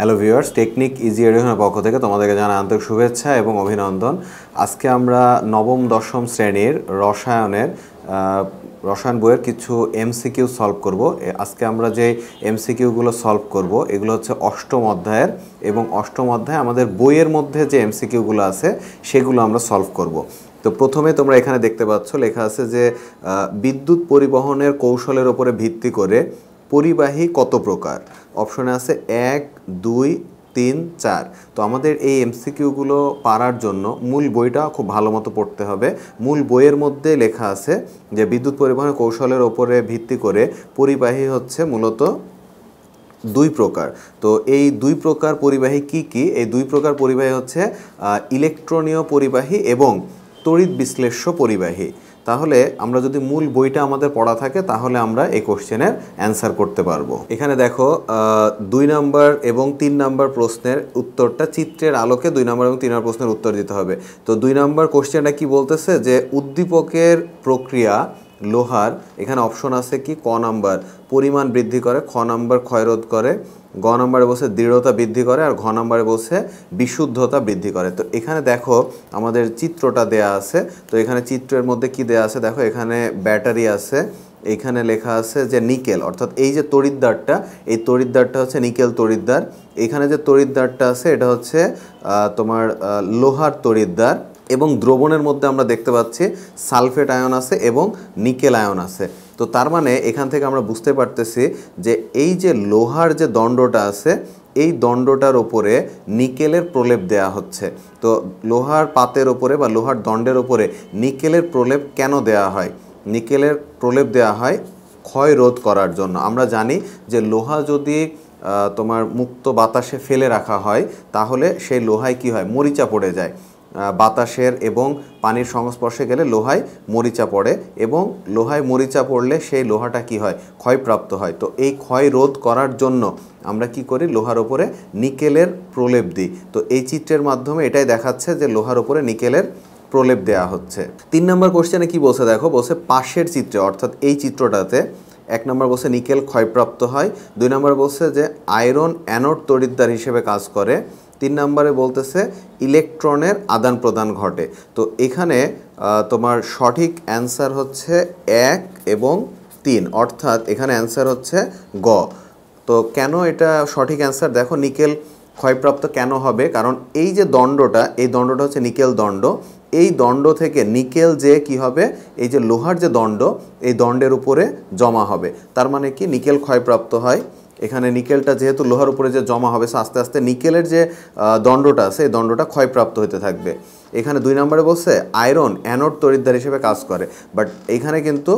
Hello viewers, technique easy এডুকেশনের পক্ষ থেকে তোমাদেরকে জানাই আন্তরিক শুভেচ্ছা এবং অভিনন্দন। আজকে আমরা নবম দশম শ্রেণীর রসায়ন বইয়ের কিছু এমসিকিউ সলভ করব। আজকে আমরা যে এমসিকিউগুলো সলভ করব এগুলো হচ্ছে অষ্টম অধ্যায়ের, এবং অষ্টম অধ্যায়ে আমাদের বইয়ের মধ্যে যে এমসিকিউগুলো আছে সেগুলো আমরা সলভ করব। তো প্রথমে তোমরা এখানে দেখতে পাচ্ছ লেখা আছে যে বিদ্যুৎ পরিবহনের কৌশলের উপরে ভিত্তি করে পরিবাহী কত প্রকার। অপশনে আছে 1, 2, 3, 4। তো আমাদের এই এমসিকিউগুলো পারার জন্য মূল বইটা খুব ভালো মতো পড়তে হবে। মূল বইয়ের মধ্যে লেখা আছে যে বিদ্যুৎ পরিবহনের কৌশলের ওপরে ভিত্তি করে পরিবাহী হচ্ছে মূলত 2 প্রকার। তো এই 2 প্রকার পরিবাহী কি কি? এই 2 প্রকার পরিবাহী হচ্ছে ইলেকট্রনীয় পরিবাহী এবং তড়িৎ বিশ্লেষ্য পরিবাহী। তাহলে আমরা যদি মূল বইটা আমাদের পড়া থাকে তাহলে আমরা এই কোশ্চেনের অ্যান্সার করতে পারবো। এখানে দেখো 2 নম্বর এবং 3 নম্বর প্রশ্নের উত্তরটা চিত্রের আলোকে 2 নম্বর এবং 3 নম্বর প্রশ্নের উত্তর দিতে হবে। তো 2 নম্বর কোশ্চেনটা কি বলতেছে যে উদ্দীপকের প্রক্রিয়া লোহার, এখানে অপশন আছে কি ক নাম্বার পরিমাণ বৃদ্ধি করে, খ নাম্বার ক্ষয়রোধ করে, গ নম্বরে বলছে দৃঢ়তা বৃদ্ধি করে, আর ঘ নম্বরে বলছে বিশুদ্ধতা বৃদ্ধি করে। তো এখানে দেখো আমাদের চিত্রটা দেয়া আছে। তো এখানে চিত্রের মধ্যে কি দেয়া আছে দেখো, এখানে ব্যাটারি আছে, এখানে লেখা আছে যে নিকেল, অর্থাৎ এই যে তড়িৎদ্বারটা, এই তড়িৎদ্বারটা হচ্ছে নিকেল তড়িৎদ্বার। এখানে যে তড়িৎদ্বারটা আছে এটা হচ্ছে তোমার লোহার তড়িৎদ্বার, এবং দ্রবণের মধ্যে আমরা দেখতে পাচ্ছি সালফেট আয়ন আছে এবং নিকেল আয়ন আছে। তো তার মানে এখান থেকে আমরা বুঝতে পারতেছি যে এই যে লোহার যে দণ্ডটা আছে এই দণ্ডটার ওপরে নিকেলের প্রলেপ দেয়া হচ্ছে। তো লোহার পাতের ওপরে বা লোহার দণ্ডের ওপরে নিকেলের প্রলেপ কেন দেয়া হয়? নিকেলের প্রলেপ দেয়া হয় ক্ষয় রোধ করার জন্য। আমরা জানি যে লোহা যদি তোমার মুক্ত বাতাসে ফেলে রাখা হয় তাহলে সেই লোহায় কি হয়, মরিচা পড়ে যায়। বাতাসের এবং পানির সংস্পর্শে গেলে লোহায় মরিচা পড়ে, এবং লোহায় মরিচা পড়লে সেই লোহাটা কি হয়, ক্ষয়প্রাপ্ত হয়। তো এই ক্ষয় রোধ করার জন্য আমরা কি করি, লোহার ওপরে নিকেলের প্রলেপ দিই। তো এই চিত্রের মাধ্যমে এটাই দেখাচ্ছে যে লোহার ওপরে নিকেলের প্রলেপ দেয়া হচ্ছে। 3 নম্বর কোশ্চেনে কি বলছে দেখো, বলছে পাশের চিত্রে, অর্থাৎ এই চিত্রটাতে 1 নম্বর বলছে নিকেল ক্ষয়প্রাপ্ত হয়, 2 নম্বর বলছে যে আয়রন অ্যানোড তড়িৎদ্বার হিসেবে কাজ করে, 3 নম্বরে বলতেছে ইলেকট্রনের আদান প্রদান ঘটে। তো এখানে তোমার সঠিক অ্যান্সার হচ্ছে 1 এবং 3, অর্থাৎ এখানে অ্যান্সার হচ্ছে গ। তো কেন এটা সঠিক অ্যান্সার দেখো, নিকেল ক্ষয়প্রাপ্ত কেন হবে, কারণ এই যে দণ্ডটা, এই দণ্ডটা হচ্ছে নিকেল দণ্ড, এই দণ্ড থেকে নিকেল যে কি হবে, এই যে লোহার যে দণ্ড এই দণ্ডের উপরে জমা হবে। তার মানে কি নিকেল ক্ষয়প্রাপ্ত হয়। এখানে নিকেলটা যেহেতু লোহার উপরে যে জমা হবে, আস্তে আস্তে নিকেলের যে দণ্ডটা আছে এই দণ্ডটা ক্ষয়প্রাপ্ত হতে থাকবে। এখানে 2 নম্বরে বলছে আয়রন অ্যানোড তড়িৎদ্বার হিসেবে কাজ করে, বাট এইখানে কিন্তু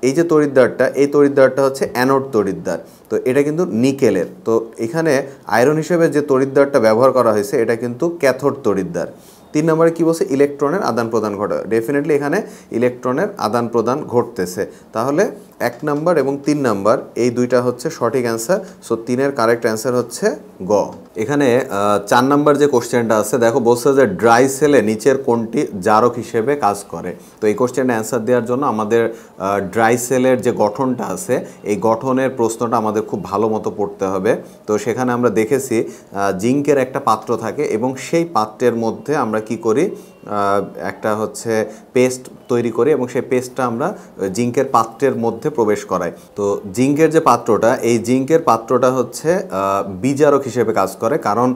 এই যে তড়িৎদ্বারটা, এই তড়িৎদ্বারটা হচ্ছে অ্যানোড তড়িৎদ্বার, তো এটা কিন্তু নিকেলের। তো এখানে আয়রন হিসেবে যে তড়িৎদ্বারটা ব্যবহার করা হয়েছে এটা কিন্তু ক্যাথোড তড়িৎদ্বার। 3 নম্বরে কী বলছে, ইলেকট্রনের আদান প্রদান ঘটে। ডেফিনেটলি এখানে ইলেকট্রনের আদান প্রদান ঘটতেছে। তাহলে 1 নম্বর এবং 3 নম্বর এই দুইটা হচ্ছে সঠিক অ্যান্সার। সো 3-এর কারেক্ট অ্যান্সার হচ্ছে গ। এখানে 4 নম্বর যে কোশ্চেনটা আছে দেখো, বলছে যে ড্রাই সেলে নিচের কোনটি জারক হিসেবে কাজ করে। তো এই কোশ্চেনটা অ্যান্সার দেওয়ার জন্য আমাদের ড্রাই সেলের যে গঠনটা আছে এই গঠনের প্রশ্নটা আমাদের খুব ভালো মতো পড়তে হবে। তো সেখানে আমরা দেখেছি জিঙ্কের একটা পাত্র থাকে, এবং সেই পাত্রের মধ্যে আমরা কি করি, একটা হচ্ছে পেস্ট তৈরি করি, এবং সেই পেস্টটা আমরা জিঙ্কের পাত্রের মধ্যে প্রবেশ করাই। তো জিঙ্কের যে পাত্রটা, এই জিঙ্কের পাত্রটা হচ্ছে বিজারক হিসেবে কাজ করে, কারণ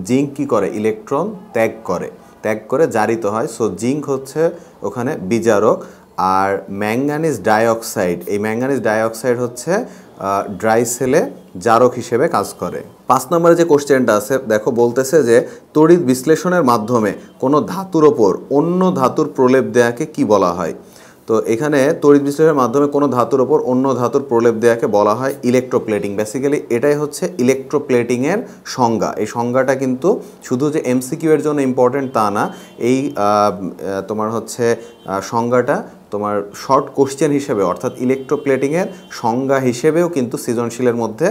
জিঙ্ক কি করে, ইলেকট্রন ত্যাগ করে জারিত হয়। সো জিঙ্ক হচ্ছে ওখানে বিজারক। আর ম্যাঙ্গানিজ ডাইঅক্সাইড, এই ম্যাঙ্গানিজ ডাইঅক্সাইড হচ্ছে ড্রাই সেলে জারক হিসেবে কাজ করে। 5 নম্বরে যে কোশ্চেনটা আছে দেখো, বলতেছে যে তড়িৎ বিশ্লেষণের মাধ্যমে কোনো ধাতুর ওপর অন্য ধাতুর প্রলেপ দেয়াকে কি বলা হয়। তো এখানে তড়িৎ বিশ্লেষণের মাধ্যমে কোনো ধাতুর ওপর অন্য ধাতুর প্রলেপ দেয়াকে বলা হয় ইলেকট্রোপ্লেটিং। বেসিক্যালি এটাই হচ্ছে ইলেকট্রোপ্লেটিংয়ের সংজ্ঞা। এই সংজ্ঞাটা কিন্তু শুধু যে এমসিকিউ এর জন্য ইম্পর্টেন্ট তা না, এই তোমার হচ্ছে সংজ্ঞাটা তোমার শর্ট কোশ্চেন হিসেবে, অর্থাৎ ইলেকট্রোপ্লেটিংয়ের সংজ্ঞা হিসেবেও কিন্তু সৃজনশীলের মধ্যে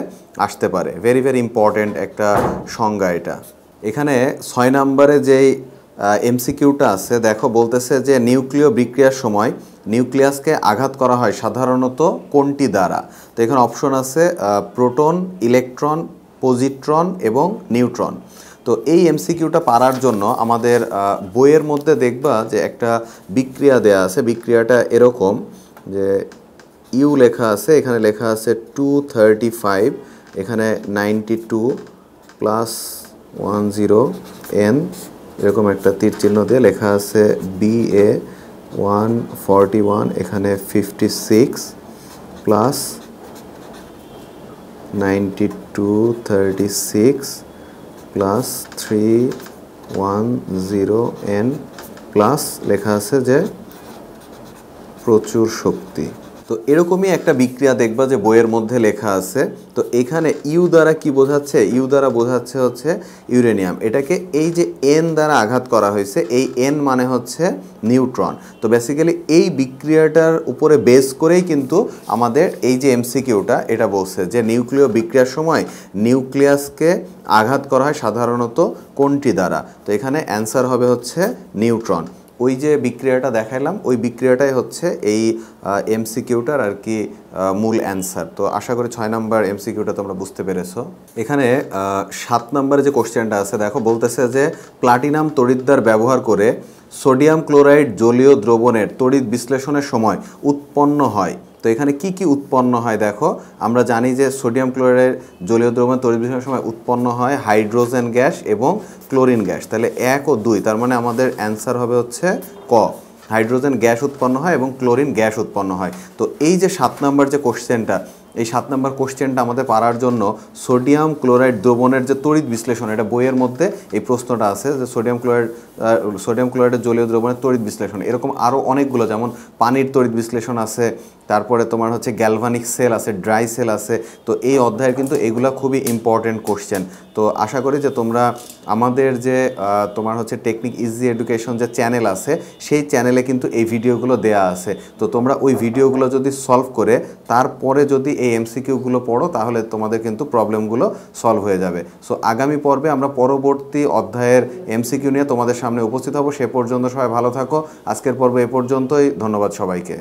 আসতে পারে। ভেরি ভেরি ইম্পর্টেন্ট একটা সংজ্ঞা এটা। এখানে 6 নম্বরে যেই এমসিকিউটা আছে দেখো, বলতেছে যে নিউক্লিয় বিক্রিয়ার সময় নিউক্লিয়াসকে আঘাত করা হয় সাধারণত কোনটি দ্বারা। তো এখানে অপশন আছে প্রোটন, ইলেকট্রন, পজিট্রন এবং নিউট্রন। তো এই এমসিকিউটা পারার জন্য আমাদের বইয়ের মধ্যে দেখবা যে একটা বিক্রিয়া দেয়া আছে। বিক্রিয়াটা এরকম যে ইউ লেখা আছে, এখানে লেখা আছে 235, এখানে 92 প্লাস 10 n, এরকম একটা তীর চিহ্ন দিয়ে লেখা আছে BA 141, এখানে 56 প্লাস 9236 প্লাস 310 n প্লাস লেখা আছে যে প্রচুর শক্তি। তো এরকমই একটা বিক্রিয়া দেখবা যে বইয়ের মধ্যে লেখা আছে। তো এখানে ইউ দ্বারা কি বোঝাচ্ছে? ইউ দ্বারা বোঝাচ্ছে হচ্ছে ইউরেনিয়াম। এটাকে এই যে এন দ্বারা আঘাত করা হয়েছে, এই এন মানে হচ্ছে নিউট্রন। তো বেসিক্যালি এই বিক্রিয়াটার উপরে বেস করেই কিন্তু আমাদের এই যে এমসিকিউটা এটা বলছে যে নিউক্লিয় বিক্রিয়ার সময় নিউক্লিয়াসকে আঘাত করা হয় সাধারণত কোনটি দ্বারা? তো এখানে অ্যান্সার হবে হচ্ছে নিউট্রন। ওই যে বিক্রিয়াটা দেখাইলাম ওই বিক্রিয়াটাই হচ্ছে এই এমসিকিউটার আর কি মূল অ্যান্সার। তো আশা করি 6 নম্বর এমসিকিউটা তোমরা বুঝতে পেরেছো। এখানে 7 নম্বরে যে কোশ্চেনটা আছে দেখো, বলতেছে যে প্লাটিনাম তড়িৎদ্বার ব্যবহার করে সোডিয়াম ক্লোরাইড জলীয় দ্রবণের তড়িৎ বিশ্লেষণের সময় উৎপন্ন হয়। তো এখানে কি কি উৎপন্ন হয় দেখো, আমরা জানি যে সোডিয়াম ক্লোরাইড জলীয় দ্রবণের তড়িৎ বিশ্লেষণের সময় উৎপন্ন হয় হাইড্রোজেন গ্যাস এবং ক্লোরিন গ্যাস। তাহলে 1 ও 2, তার মানে আমাদের অ্যান্সার হবে হচ্ছে ক, হাইড্রোজেন গ্যাস উৎপন্ন হয় এবং ক্লোরিন গ্যাস উৎপন্ন হয়। তো এই যে 7 নম্বর যে কোশ্চেনটা, এই 7 নম্বর কোশ্চেনটা আমাদের পারার জন্য সোডিয়াম ক্লোরাইড দ্রবণের যে তড়িৎ বিশ্লেষণ, এটা বইয়ের মধ্যে এই প্রশ্নটা আছে যে সোডিয়াম ক্লোরাইডের জলীয় দ্রবণের তড়িৎ বিশ্লেষণ। এরকম আরও অনেকগুলো, যেমন পানির তড়িৎ বিশ্লেষণ আছে, তারপরে তোমার হচ্ছে গ্যালভানিক সেল আছে, ড্রাই সেল আছে। তো এই অধ্যায়ের কিন্তু এগুলো খুবই ইম্পর্টেন্ট কোশ্চেন। তো আশা করি যে তোমরা আমাদের যে তোমার হচ্ছে টেকনিক ইজি এডুকেশন যে চ্যানেল আছে, সেই চ্যানেলে কিন্তু এই ভিডিওগুলো দেয়া আছে। তো তোমরা ওই ভিডিওগুলো যদি সলভ করে তারপরে যদি এই এমসিকিউগুলো পড়ো তাহলে তোমাদের কিন্তু প্রবলেমগুলো সলভ হয়ে যাবে। সো আগামী পর্বে আমরা পরবর্তী অধ্যায়ের এমসিকিউ নিয়ে তোমাদের সামনে উপস্থিত হব। সে পর্যন্ত সবাই ভালো থাকো। আজকের পর্ব এ পর্যন্তই। ধন্যবাদ সবাইকে।